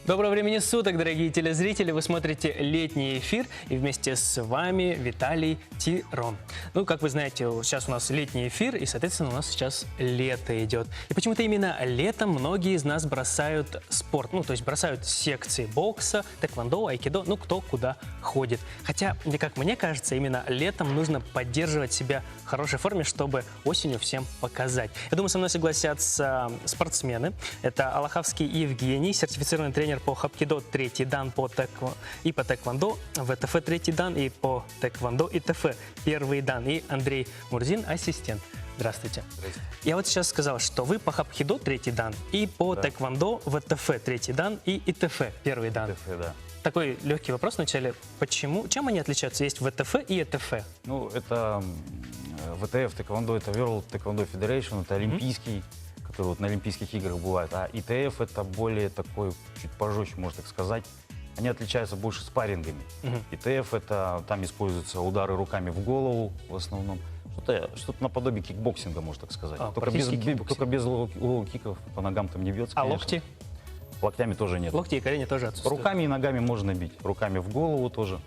Доброго времени суток, дорогие телезрители! Вы смотрите летний эфир, и вместе с вами Виталий Тирон. Ну, как вы знаете, сейчас у нас летний эфир, и, соответственно, у нас сейчас лето идет. И почему-то именно летом многие из нас бросают спорт, ну, то есть бросают секции бокса, тэквондо, айкидо, ну, кто куда ходит. Хотя, как мне кажется, именно летом нужно поддерживать себя в хорошей форме, чтобы осенью всем показать. Я думаю, со мной согласятся спортсмены. Это Алаховский Евгений, сертифицированный тренер по хапкидо третий дан и по тэквондо, ВТФ третий дан и по тэквондо и ТФ первый дан. И Андрей Мурзин, ассистент. Здравствуйте. Здравствуйте. Я вот сейчас сказал, что вы по хапкидо третий дан и по тэквондо ВТФ третий дан и ИТФ первый дан. ТФ, да. Такой легкий вопрос вначале. Почему? Чем они отличаются? Есть ВТФ и ЭТФ. Ну, это ВТФ, тэквондо, это World Taekwondo Federation, это олимпийский, который вот на Олимпийских играх бывает. А ИТФ это более такой, чуть пожестче, можно так сказать. Они отличаются больше спаррингами. ИТФ это, там используются удары руками в голову в основном. Что-то наподобие кикбоксинга, можно так сказать. Только без лоу-киков, по ногам там не бьется. А конечно. локти? Локтями тоже нет. Локти и колени тоже отсутствуют. Руками и ногами можно бить. Руками в голову тоже.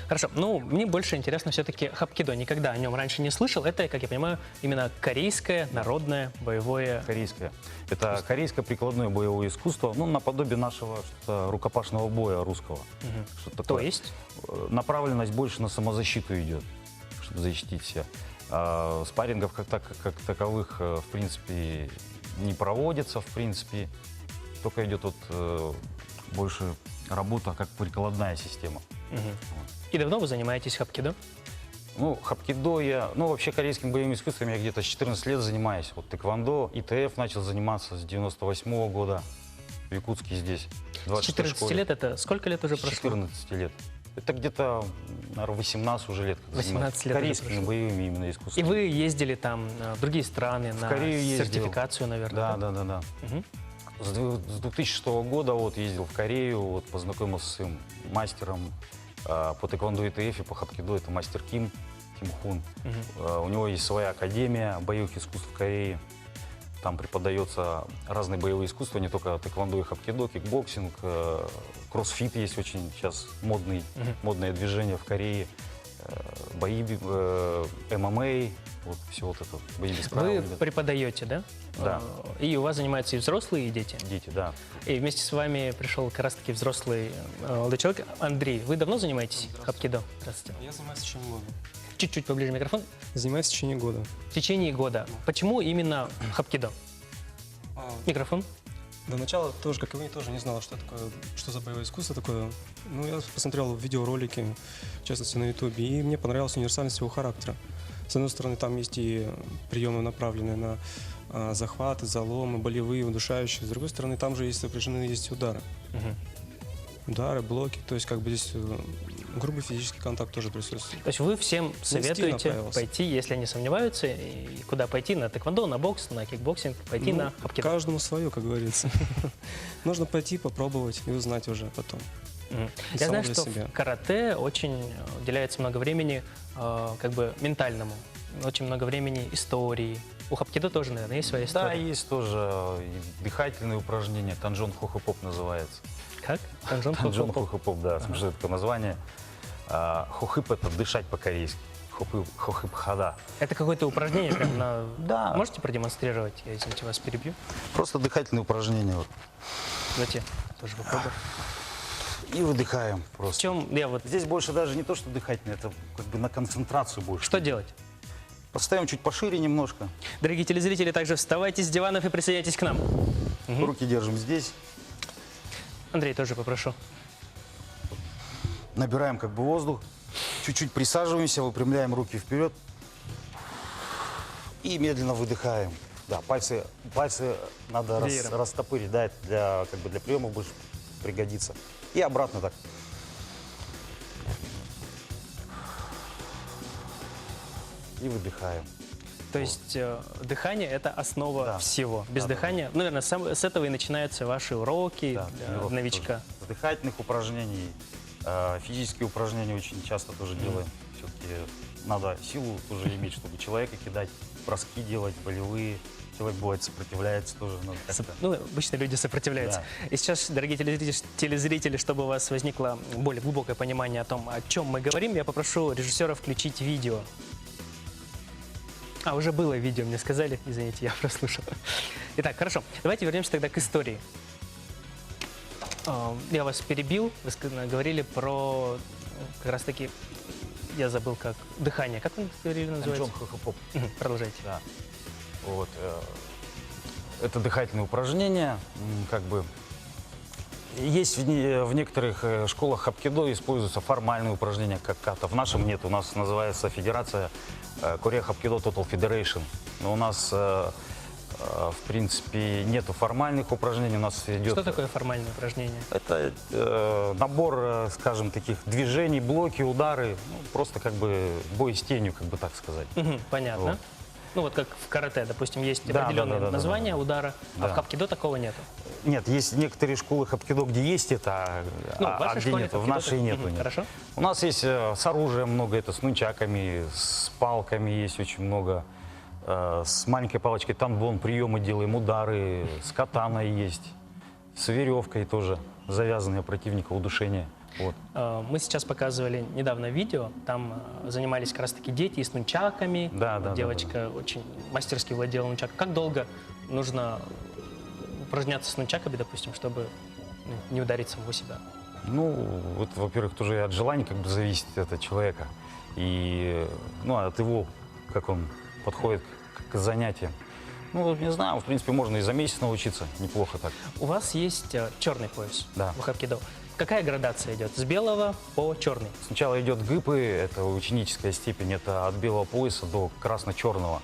Хорошо. Ну, мне больше интересно все-таки хапкидо. Никогда о нем раньше не слышал. Это, как я понимаю, именно корейское народное боевое... Корейское. Это корейское прикладное боевое искусство, ну, наподобие нашего рукопашного боя русского. То есть? Направленность больше на самозащиту идет, чтобы защитить себя. Спаррингов как таковых, в принципе, не проводится, в принципе. Только идет вот больше работа как прикладная система. И давно вы занимаетесь хапкидо? Ну, хапкидо вообще корейским боевым искусством я где-то с 14 лет занимаюсь. Вот тэквондо, ИТФ начал заниматься с 98-го года в Якутске здесь. С 14 лет это сколько лет уже прошло? 14 лет. Это где-то, наверное, 18 уже лет. 18 лет корейскими боевыми именно искусствами. И вы ездили там в другие страны на сертификацию, наверное? Да. С 2006 года вот ездил в Корею, вот познакомился с своим мастером по тэквондо и ТФ, и по хапкидо, это мастер Ким Хун. У него есть своя академия боевых искусств в Корее. Там преподается разные боевые искусства, не только тэквондо и хапкидо, кикбоксинг, кроссфит есть очень сейчас модное движение в Корее, бои, ММА, вот все вот это, бои без правил. Вы преподаете, да? Да. И у вас занимаются и взрослые, и дети? Дети, да. И вместе с вами пришел как раз-таки взрослый молодой человек. Андрей, вы давно занимаетесь хапкидо? Здравствуйте. Я занимаюсь в течение года. Чуть-чуть поближе микрофон. Занимаюсь в течение года. В течение года. Почему именно хапкидо? Микрофон. До начала тоже, как и вы, тоже не знал, что такое, что за боевое искусство такое. Ну, я посмотрел видеоролики, в частности, на ютубе, и мне понравилась универсальность его характера. С одной стороны, там есть и приемы, направленные на захваты, заломы, болевые, удушающие. С другой стороны, там же есть сопряжены удары. Удары, блоки, то есть как бы здесь грубый физический контакт тоже присутствует. То есть вы всем советуете пойти, если они сомневаются, и куда пойти, на тэквондо, на бокс, на кикбоксинг, пойти на хапкидо? Каждому свое, как говорится. Нужно пойти, попробовать и узнать уже потом. Я знаю, что в карате очень уделяется много времени как бы ментальному, очень много времени истории. У хапкидо тоже, наверное, есть своя история? Да, есть тоже дыхательные упражнения, танжон хохопоп называется. Как? Танжон хохопоп, да, смешное такое название. Хохып — это дышать по-корейски. Хохып хада. Это какое-то упражнение прям на... Да. Можете продемонстрировать? Я, извините, вас перебью. Просто дыхательные упражнения. Вот. Давайте тоже попробуем. И выдыхаем просто. В чем я вот... Здесь больше даже не то, что дыхательное, это как бы на концентрацию больше. Что делать? Поставим чуть пошире немножко. Дорогие телезрители, также вставайте с диванов и присоединяйтесь к нам. Руки держим здесь. Андрей, тоже попрошу. Набираем как бы воздух. Чуть-чуть присаживаемся, выпрямляем руки вперед. И медленно выдыхаем. Да, пальцы надо растопырить, да, это для приемов больше пригодится. И обратно так. И выдыхаем. То есть дыхание – это основа всего. Без дыхания, наверное, с этого и начинаются ваши уроки для новичка. С дыхательных упражнений Физические упражнения очень часто тоже делаем. Все-таки надо силу тоже иметь, чтобы человека кидать, броски делать, болевые. Человек, бывает, сопротивляется тоже. Надо как-то. Ну, обычно люди сопротивляются. И сейчас, дорогие телезрители, чтобы у вас возникло более глубокое понимание о том, о чем мы говорим, я попрошу режиссера включить видео. А, уже было видео, мне сказали. Извините, я прослушал. Итак, хорошо. Давайте вернемся тогда к истории. Я вас перебил. Вы говорили про как раз-таки, я забыл, как дыхание. Как вы говорили, называется? Анчон Хохопоп. Продолжайте. Да. Вот. Это дыхательные упражнения. Как бы есть в некоторых школах хапкидо используются формальные упражнения, как ката. В нашем нет. У нас называется федерация Korea Hapkido Total Federation. Но у нас, в принципе, нету формальных упражнений. У нас идет... Что такое формальное упражнение? Это набор, скажем, таких движений, блоки, удары. Ну, просто как бы бой с тенью, как бы так сказать. Понятно. Вот. Ну вот как в карате, допустим, есть Да, определенные да, названия удара, а Да. в хапкидо такого нету. Нет, есть некоторые школы хапкидо, где есть это, Ну, в вашей где школе нет. В хапкидо нашей так- нету. Мгм, нет. хорошо. У нас есть с оружием много, это с нунчаками, с палками есть очень много. С маленькой палочкой танбон приемы делаем, удары, с катаной есть, с веревкой тоже, завязанные противника, удушение. Вот. Мы сейчас показывали недавно видео, там занимались как раз-таки дети с нунчаками. Да, да, Девочка очень мастерски владела нунчаком. Как долго нужно упражняться с нунчаками, допустим, чтобы не ударить самого себя? Ну, вот, во-первых, тоже и от желания как бы зависит от человека. И, ну, от его, как он подходит к занятиям. Ну, не знаю, в принципе, можно и за месяц научиться, неплохо так. У вас есть черный пояс Да. в хапкидо. Какая градация идет? С белого по черный? Сначала идет гыпы, это ученическая степень, это от белого пояса до красно-черного.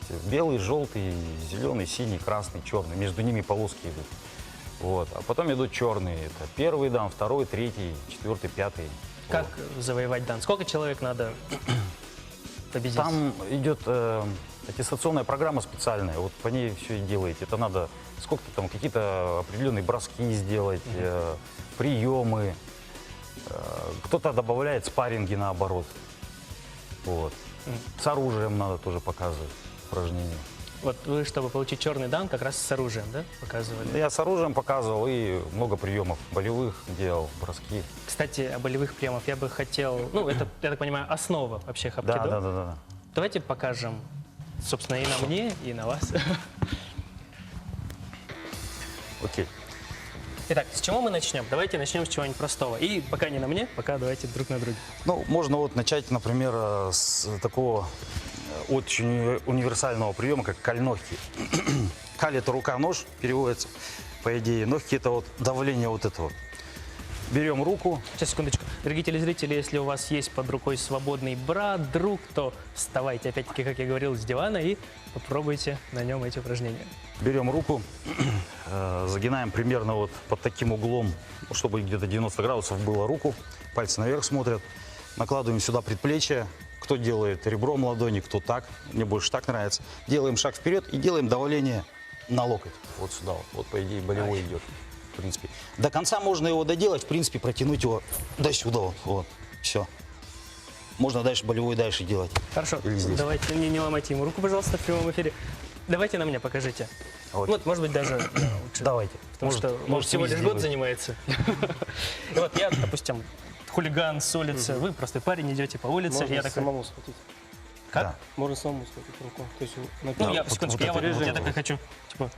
То есть белый, желтый, зеленый, синий, красный, черный. Между ними полоски идут. Вот. А потом идут черные. Это первый дан, второй, третий, четвертый, пятый. Как Вот. завоевать дан? Сколько человек надо победить? Там идет аттестационная программа специальная, вот по ней все и делаете. Это надо сколько-то там, какие-то определенные броски сделать, приемы. Кто-то добавляет спарринги наоборот. Вот. С оружием надо тоже показывать упражнения. Вот вы, чтобы получить черный дан, как раз с оружием, да, показывали? Я с оружием показывал и много приемов болевых делал, броски. Кстати, о болевых приемах я бы хотел... Ну, это, я так понимаю, основа вообще хапкидо. Да. Давайте покажем, собственно, и на мне, и на вас. Окей. Итак, с чего мы начнем? Давайте начнем с чего-нибудь простого. И пока не на мне, пока давайте друг на друге. Ну, можно вот начать, например, с такого очень универсального приема, как каль-ногти. Каль – это рука-нож, переводится, по идее. Ногти – это вот давление вот этого. Берем руку. Сейчас, секундочку. Дорогие телезрители, если у вас есть под рукой свободный брат, друг, то вставайте, опять-таки, как я говорил, с дивана и попробуйте на нем эти упражнения. Берем руку, загинаем примерно вот под таким углом, чтобы где-то 90 градусов было руку. Пальцы наверх смотрят. Накладываем сюда предплечье. Кто делает ребром ладони, кто так. Мне больше так нравится. Делаем шаг вперед и делаем давление на локоть. Вот сюда вот. Вот, по идее, болевой идет. В принципе. До конца можно его доделать, в принципе, протянуть его до сюда. Вот. Все. Можно дальше болевой дальше делать. Хорошо, Или здесь. давайте не ломайте ему руку, пожалуйста, в прямом эфире. Давайте на мне покажите. Вот. Вот, может быть, даже лучше. Давайте. Потому что может, всего вы лишь год сделаете. занимается. И вот я, допустим, хулиган с улицы, вы простой парень, идете по улице, Можно я такой... самому схватить. Как? Да. Можно самому схватить руку. То есть, Ну, Да, я, вот- секундочку, вот я, это вот, я режим. такой хочу, типа,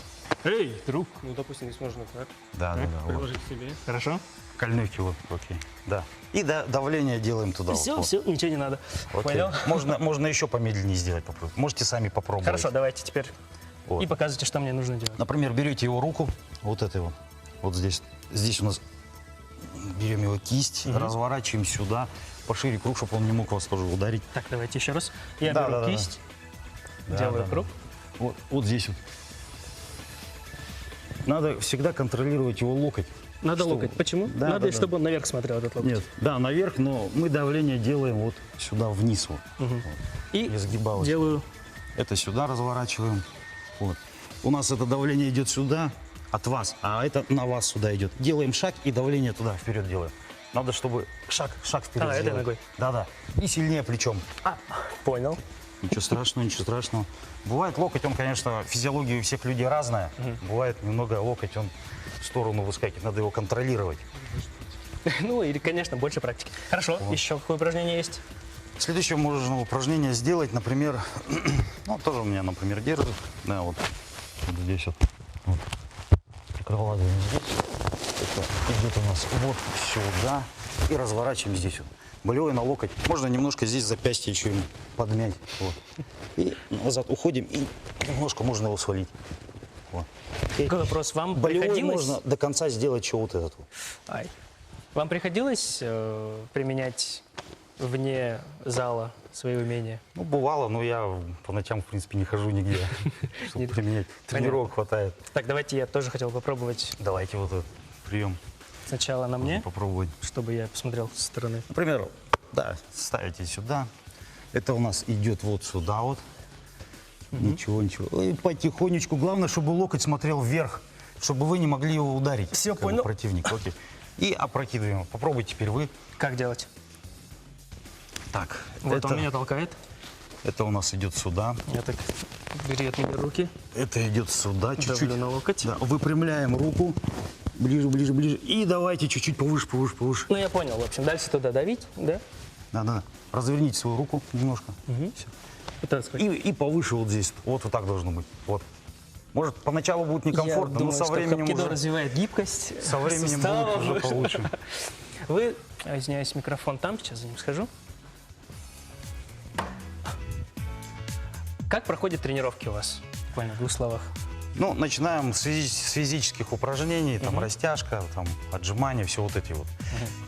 эй, друг, ну, допустим, здесь можно так. Да. Вот. Приложить к себе. хорошо? Кальнюки вот, окей. Да. И давление делаем туда. Все, вот. все, ничего не надо. Окей. Понял? Можно еще помедленнее сделать. Попробовать. Можете сами попробовать. Хорошо, давайте теперь. Вот. И показывайте, что мне нужно делать. Например, берете его руку, вот этой вот здесь. Здесь у нас берем его кисть, разворачиваем сюда, пошире круг, чтобы он не мог вас тоже ударить. Так, давайте еще раз. Я Да, беру да, да. кисть, Да, делаю да, круг. Вот здесь вот. Надо всегда контролировать его локоть. Надо Чтобы- локоть. Почему? Да, Надо, да, да. чтобы он наверх смотрел этот локоть. Нет, да, наверх, но мы давление делаем вот сюда вниз. Вот. И Изгибалось. делаю... Это сюда разворачиваем. Вот. У нас это давление идет сюда от вас, а это на вас сюда идет. Делаем шаг и давление туда вперед делаем. Надо, чтобы шаг вперед этой сделать. ногой. Да. И сильнее плечом. Понял. Ничего страшного, ничего страшного. Бывает локоть, он, конечно, физиология у всех людей разная. Бывает немного локоть, он в сторону выскакивает, надо его контролировать. Ну, или, конечно, больше практики. Хорошо, еще какое упражнение есть? Следующее можно упражнение сделать, например, ну, тоже у меня, например, держит. Да, вот здесь вот. Прикладываем здесь. Это идет у нас вот сюда. И разворачиваем здесь вот. Болевой на локоть. Можно немножко здесь запястье еще ему подмять. Вот. И назад уходим, и немножко можно его свалить. Вот. Какой вопрос? Вам Болевой приходилось... можно до конца сделать еще вот этот вот. Ай. Вам приходилось применять вне зала свои умения? Ну, бывало, но я по ночам, в принципе, не хожу нигде, чтобы применять. Тренировок хватает. Так, давайте я тоже хотел попробовать Давайте вот этот прием сначала на мне, попробовать. чтобы я посмотрел со стороны. Например, да, ставите сюда. Это у нас идет вот сюда вот. Ничего. И потихонечку. Главное, чтобы локоть смотрел вверх, чтобы вы не могли его ударить. Всё, как бы, понял. противник. Окей. И опрокидываем. Попробуйте теперь вы. Как делать? Так, Вот он меня толкает. это у нас идет сюда. Я так бери от меня руки, Это идет сюда чуть-чуть. давлю на локоть. Да, выпрямляем руку. Ближе. И давайте чуть-чуть повыше. Ну, я понял, в общем, дальше туда давить, да? Да. Разверните свою руку немножко. Всё. Пытаться как- И повыше вот здесь. Вот так должно быть. Вот. Может, поначалу будет некомфортно, Я думаю, но со что временем хапкидо уже... развивает гибкость. Со временем суставов. будет уже получше. Вы, извиняюсь, микрофон там, сейчас за ним схожу. Как проходят тренировки у вас? Буквально в двух словах. Ну, начинаем с физических упражнений, там растяжка, там отжимания, все вот эти вот.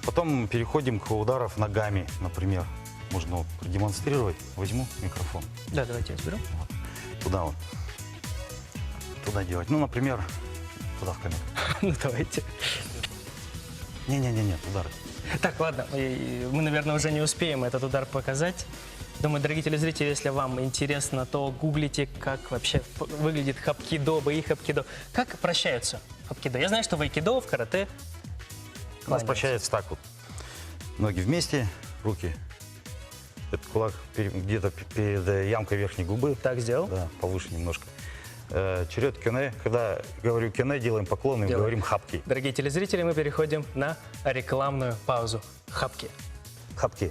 Потом переходим к ударов ногами, например. Можно вот продемонстрировать. Возьму микрофон. Да, давайте я сберу. Туда вот. Туда делать. Ну, например, туда в камеру. Ну, давайте. Не, удары. Так, ладно, мы, наверное, уже не успеем этот удар показать. Думаю, дорогие телезрители, если вам интересно, то гуглите, как вообще выглядит хапкидо, бои хапкидо. Как прощаются хапкидо? Я знаю, что в айкидо, в карате У нас кланяются. прощается так вот. Ноги вместе, руки. Этот кулак где-то перед ямкой верхней губы. Так сделал? Да, повыше немножко. Черед кёне. Когда говорю кёне, делаем поклон и Делаем. говорим хапки. Дорогие телезрители, мы переходим на рекламную паузу. Хапки. Хапки.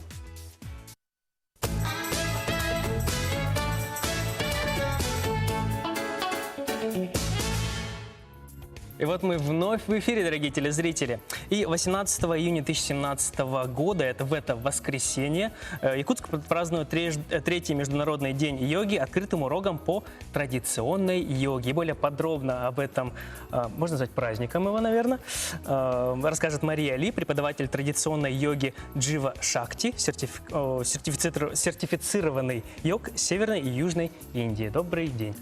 И вот мы вновь в эфире, дорогие телезрители. И 18 июня 2017 года, это в это воскресенье, Якутск празднует третий международный день йоги открытым уроком по традиционной йоге. И более подробно об этом, можно назвать праздником его, наверное, расскажет Мария Ли, преподаватель традиционной йоги Джива Шакти, сертифицированный йог Северной и Южной Индии. Добрый день.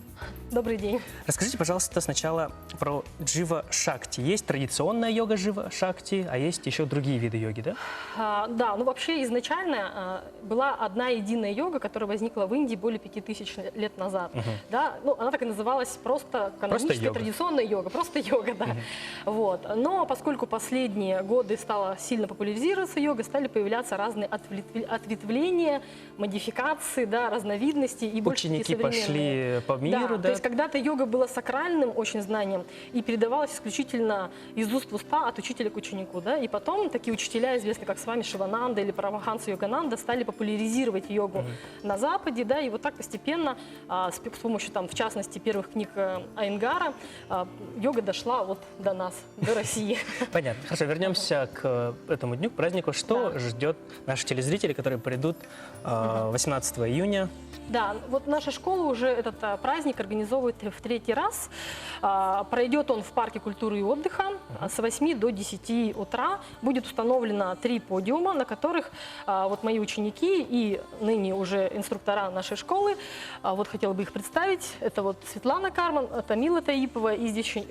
Добрый день. Расскажите, пожалуйста, сначала про Джива Шакти. Есть традиционная йога Джива Шакти, а есть еще другие виды йоги, да? Да, ну вообще изначально была одна единая йога, которая возникла в Индии более 5000 лет назад. Да? Ну, она так и называлась просто каноническая йога. традиционная йога, просто йога, да. Вот. Но поскольку последние годы стала сильно популяризироваться йога, стали появляться разные ответвления, модификации, да, разновидности и больше Ученики такие современные. пошли по миру, То да? есть когда-то йога была сакральным очень знанием и передавалась исключительно из уст в уста от учителя к ученику. Да? И потом такие учителя, известные как с вами Шивананда или Парамаханса Йогананда, стали популяризировать йогу на Западе. Да? И вот так постепенно, с помощью, там, в частности, первых книг Айенгара, йога дошла вот до нас, до России. Понятно. Хорошо, вернемся к этому дню, к празднику. Что ждет наших телезрителей, которые придут 18 июня? Да, вот наша школа уже этот праздник организовывает в третий раз. Пройдет он в парке культуры и отдыха с 8 до 10 утра. Будет установлено 3 подиума, на которых вот мои ученики и ныне уже инструктора нашей школы, вот хотела бы их представить. Это вот Светлана Карман, Тамила Таипова, и здесь еще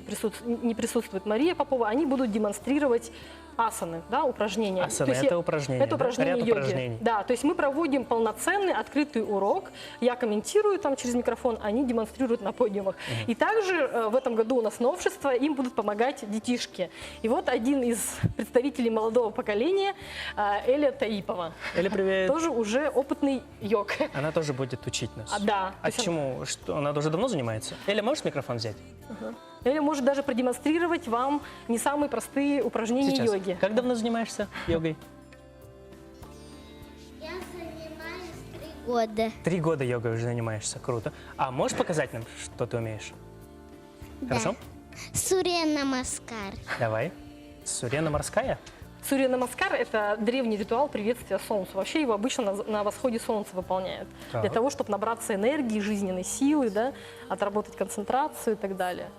не присутствует Мария Попова. Они будут демонстрировать асаны, да, упражнения. Асаны То есть это упражнения, Это да? упражнения Ряд йоги. упражнений. Да, то есть мы проводим полноценный открытый урок. Я комментирую там через микрофон, они демонстрируют на подиумах. И также в этом году у нас новшество, им будут помогать детишки. И вот один из представителей молодого поколения, Эля Таипова, Эля, привет. тоже уже опытный йог. Она тоже будет учить нас. Да. А То есть чему? Что, она уже давно занимается? Эля, можешь микрофон взять? Эля может даже продемонстрировать вам не самые простые упражнения Сейчас. йоги. Как давно занимаешься йогой? Я занимаюсь 3 года. 3 года йогой уже занимаешься. Круто. А можешь показать нам, что ты умеешь? Хорошо? Сурья Намаскар. Давай. Сурена морская? Сурья Намаскар – это древний ритуал приветствия Солнцу. Вообще его обычно на восходе Солнца выполняют. Так. Для того, чтобы набраться энергии, жизненной силы, да, отработать концентрацию и так далее.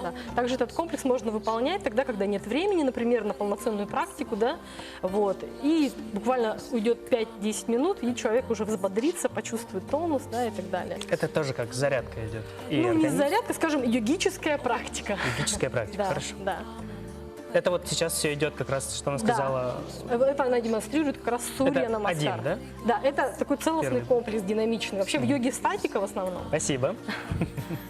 Да. Также этот комплекс можно выполнять тогда, когда нет времени, например, на полноценную практику, да, вот, и буквально уйдет 5-10 минут, и человек уже взбодрится, почувствует тонус, да, и так далее. Это тоже как зарядка идет. И Ну, не организм- зарядка, скажем, йогическая практика. Йогическая практика, Да, хорошо. да. Это вот сейчас все идет как раз, что она Да. сказала. Это она демонстрирует как раз Сурья Это Намаскар. один, да? Да, это такой целостный Первый. комплекс, динамичный. Вообще в йоге статика в основном. Спасибо.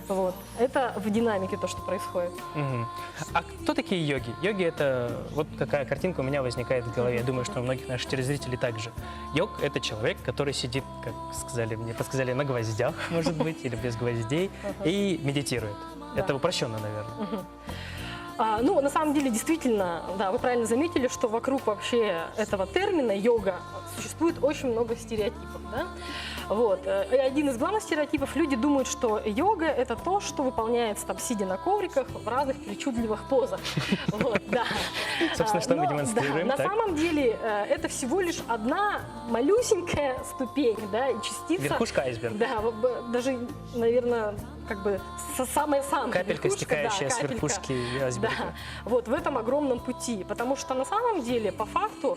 Вот. Это в динамике то, что происходит. Мгм. А кто такие йоги? Йоги — это вот какая картинка у меня возникает в голове. Я думаю, что у многих наших телезрителей также. Йог — это человек, который сидит, как сказали мне, подсказали, на гвоздях, может быть, или без гвоздей, и медитирует. Это упрощенно, наверное. Ну, на самом деле, действительно, да, вы правильно заметили, что вокруг вообще этого термина йога существует очень много стереотипов, да? Вот. И один из главных стереотипов: люди думают, что йога – это то, что выполняется там, сидя на ковриках в разных причудливых позах. Вот, да. Собственно, что мы Но, демонстрируем, да, на так? самом деле это всего лишь одна малюсенькая ступень, да, и частица. Верхушка айсберга. Да, даже, наверное, как бы самая Капелька, верхушка, стекающая да, с капелька. верхушки айсберга. Да, вот в этом огромном пути, потому что на самом деле, по факту,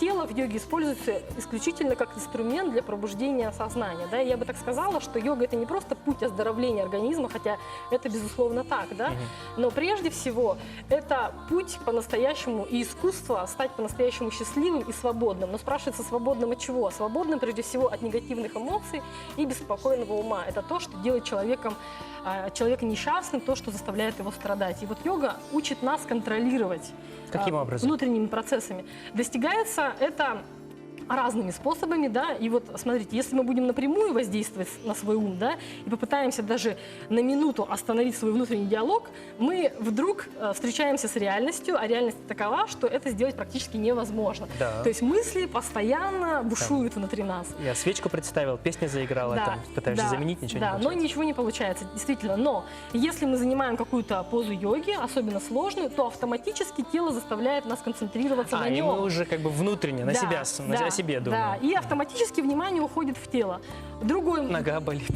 тело в йоге используется исключительно как инструмент для пробуждения сознания. Да? И я бы так сказала, что йога – это не просто путь оздоровления организма, хотя это безусловно так, да? Но прежде всего это путь по-настоящему и искусство стать по-настоящему счастливым и свободным. Но спрашивается, свободным от чего? Свободным прежде всего от негативных эмоций и беспокойного ума. Это то, что делает человека несчастным, то, что заставляет его страдать. И вот йога учит нас контролировать Каким образом? внутренними процессами. Достигается это разными способами, да, и вот смотрите, если мы будем напрямую воздействовать на свой ум, да, и попытаемся даже на минуту остановить свой внутренний диалог, мы вдруг встречаемся с реальностью, а реальность такова, что это сделать практически невозможно. Да. То есть мысли постоянно бушуют внутри нас. Я свечку представил, песня заиграла, там пытаешься заменить, ничего да, не но получается. ничего не получается, действительно. Но если мы занимаем какую-то позу йоги, особенно сложную, то автоматически тело заставляет нас концентрироваться на И нем. мы уже как бы внутренне, на Да, себя, да, о себе да, думаем. и автоматически внимание уходит в тело. Другой, Нога болит.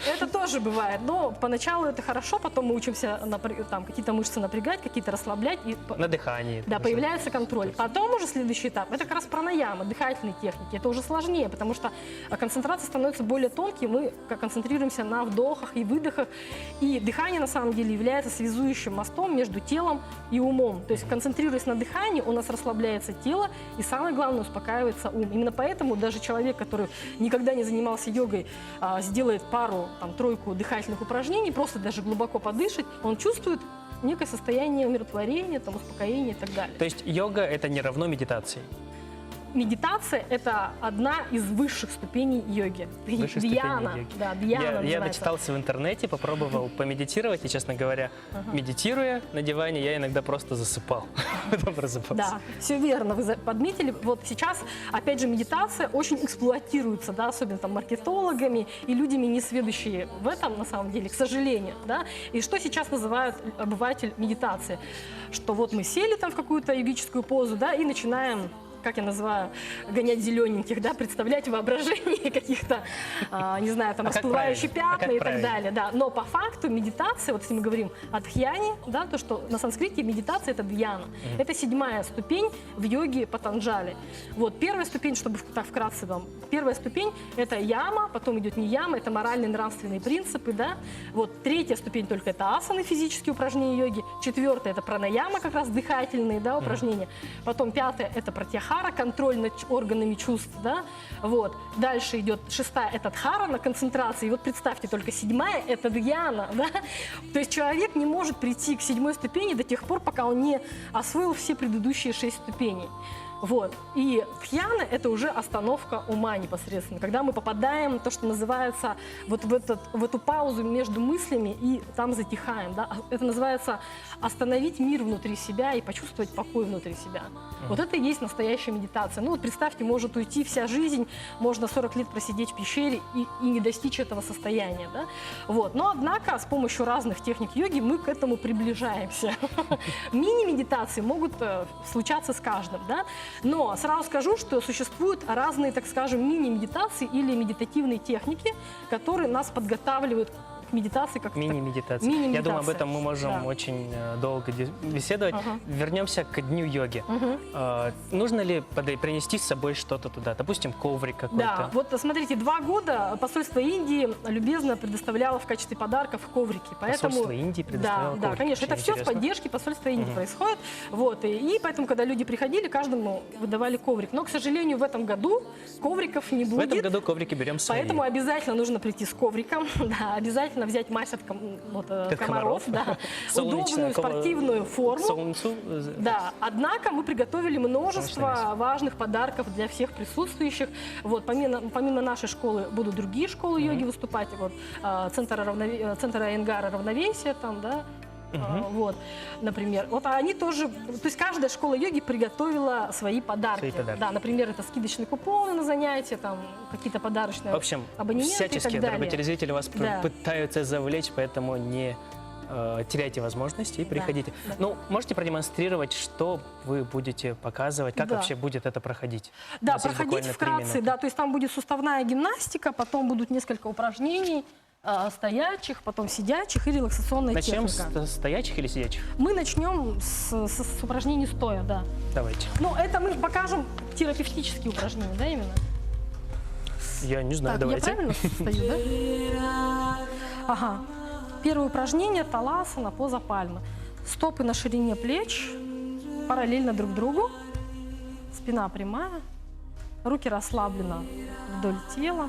это тоже бывает, но поначалу это хорошо, потом мы учимся там, какие-то мышцы напрягать, какие-то расслаблять, и На дыхании. да, хорошо. появляется контроль. Потом уже следующий этап – это как раз пранаямы, дыхательные техники. Это уже сложнее, потому что концентрация становится более тонкой, мы концентрируемся на вдохах и выдохах. И дыхание на самом деле является связующим мостом между телом и умом. То есть, концентрируясь на дыхании, у нас расслабляется тело, и самое главное, успокаивается ум. Именно поэтому даже человек, который никогда не занимался йогой, сделает пару, тройку дыхательных упражнений, просто даже глубоко подышать, он чувствует некое состояние умиротворения, успокоения и так далее. То есть йога — это не равно медитации. Медитация – это одна из высших ступеней йоги. Высшей ступени Дьяна. йоги. Да, дьяна Я называется. дочитался в интернете, попробовал помедитировать, и, честно говоря, медитируя на диване, я иногда просто засыпал. Потом просыпался. Да, все верно, вы подметили. Вот сейчас, опять же, медитация очень эксплуатируется, да, особенно маркетологами и людьми, не сведущие в этом, на самом деле, к сожалению. Да? И что сейчас называют обыватель медитацией? Что вот мы сели в какую-то йогическую позу, да, и начинаем как я называю, гонять зелененьких, да, представлять воображение каких-то, не знаю, там, А как расплывающие правильно? А пятна как и так правильно? далее, да. Но по факту медитация, вот если мы говорим о дхьяне, да, то, что на санскрите медитация — это дхьяна. Это 7-я ступень в йоге Патанджали. Вот, первая ступень, чтобы так вкратце вам, первая ступень — это яма, потом идет не яма, это моральные нравственные принципы, да. Вот, 3-я ступень только это асаны, физические упражнения йоги, 4-я это пранаяма, как раз дыхательные, да, упражнения. Потом 5-я это пратьяхара, контроль над органами чувств, да. Вот, дальше идет 6-я это дхарана, концентрация. И вот представьте, только 7-я это дхьяна, да. То есть человек не может прийти к 7-й ступени до тех пор, пока он не освоил все предыдущие 6 ступеней. Вот. И дхьяна — это уже остановка ума непосредственно, когда мы попадаем в то, что называется, вот в эту паузу между мыслями и там затихаем. Да? Это называется остановить мир внутри себя и почувствовать покой внутри себя. Вот это и есть настоящая медитация. Ну вот представьте, может уйти вся жизнь, можно 40 лет просидеть в пещере и не достичь этого состояния. Да? Вот. Но однако с помощью разных техник йоги мы к этому приближаемся. Мини-медитации могут случаться с каждым. Да? Но сразу скажу, что существуют разные, так скажем, мини-медитации или медитативные техники, которые нас подготавливают к медитации как Мини-медитация. Мини-медитация. Я думаю, об этом мы можем Да. очень долго беседовать. Ага. Вернемся к Дню йоги. Нужно ли принести с собой что-то туда? Допустим, коврик какой-то. Да, вот смотрите, 2 года посольство Индии любезно предоставляло в качестве подарков коврики. Поэтому, Посольство Индии предоставляло да, коврики. конечно, это Очень все с интересно. поддержки посольства Индии происходит. Вот, и поэтому, когда люди приходили, каждому выдавали коврик. Но, к сожалению, в этом году ковриков не В будет. этом году коврики берем свои. Поэтому обязательно нужно прийти с ковриком, да, обязательно взять мазь от комаров, да, Солнечная удобную спортивную форму. Солнцу. Да, однако мы приготовили множество важных подарков для всех присутствующих. Вот, помимо нашей школы будут другие школы йоги выступать. Вот, центр Айенгара равновесия там, да. Вот, например. Вот они тоже, то есть каждая школа йоги приготовила свои подарки. Свои подарки. Да, например, это скидочные купоны на занятия, там какие-то подарочные В общем, абонементы и так всячески, далее. дорогой телезритель, вас Да. пытаются завлечь, поэтому не теряйте возможности и приходите. да. Ну, можете продемонстрировать, что вы будете показывать, как Да. вообще будет это проходить? У Да, нас есть проходить буквально 3 вкратце, минуты. да, то есть там будет суставная гимнастика, потом будут несколько упражнений, стоячих, потом сидячих и релаксационная Начнем техника. с стоячих или сидячих? Мы начнем с упражнений стоя, да. Давайте. Ну, это мы покажем терапевтические упражнения, да, именно? Я не знаю, Так, давайте. я правильно стою, да? Ага. Первое упражнение — таласана, поза пальмы. Стопы на ширине плеч, параллельно друг другу, спина прямая, руки расслабленно вдоль тела,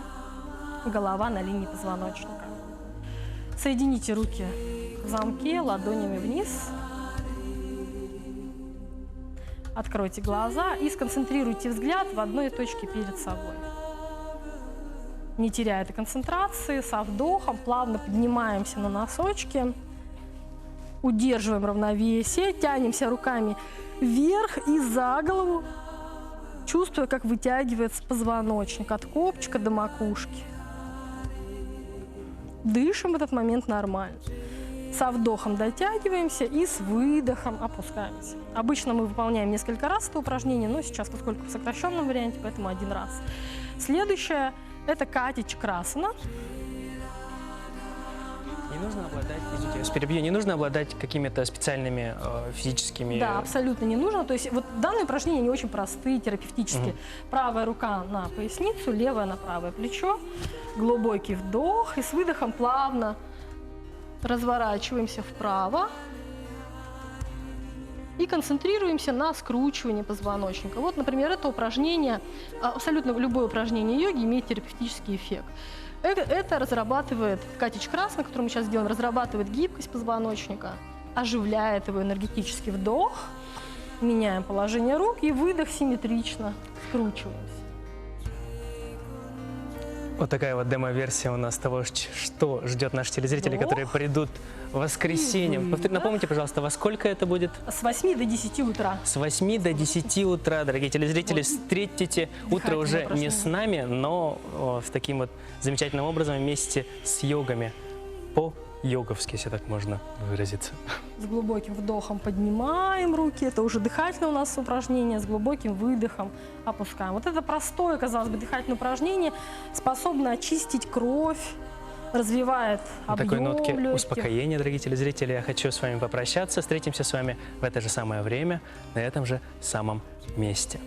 голова на линии позвоночника. Соедините руки в замке, ладонями вниз. Откройте глаза и сконцентрируйте взгляд в одной точке перед собой. Не теряя этой концентрации, со вдохом плавно поднимаемся на носочки, удерживаем равновесие, тянемся руками вверх и за голову, чувствуя, как вытягивается позвоночник от копчика до макушки. Дышим в этот момент нормально. Со вдохом дотягиваемся и с выдохом опускаемся. Обычно мы выполняем несколько раз это упражнение, но сейчас, поскольку в сокращенном варианте, поэтому 1 раз. Следующее — это кати-чакрасана. Не нужно обладать, извините, я вас перебью, не нужно обладать какими-то специальными физическими... Да, абсолютно не нужно. То есть вот данные упражнения, они очень простые, терапевтические. Правая рука на поясницу, левая на правое плечо. Глубокий вдох и с выдохом плавно разворачиваемся вправо и концентрируемся на скручивании позвоночника. Вот, например, это упражнение, абсолютно любое упражнение йоги имеет терапевтический эффект. Это разрабатывает кати-чакрасана, которую мы сейчас делаем, разрабатывает гибкость позвоночника, оживляет его энергетический вдох, меняем положение рук и выдох симметрично, скручиваемся. Вот такая вот демо-версия у нас того, что ждет наших телезрителей, Вдох. которые придут в воскресенье. выдох. Напомните, пожалуйста, во сколько это будет? С 8 до 10 утра. С 8 до 10 утра, дорогие телезрители, встретите утро уже не с нами, но с таким вот замечательным образом вместе с йогами по йоговски, если так можно выразиться. С глубоким вдохом поднимаем руки. Это уже дыхательное у нас упражнение. С глубоким выдохом опускаем. Вот это простое, казалось бы, дыхательное упражнение способно очистить кровь, развивает На объем такой нотке легких. успокоения, дорогие телезрители, я хочу с вами попрощаться. Встретимся с вами в это же самое время, на этом же самом месте.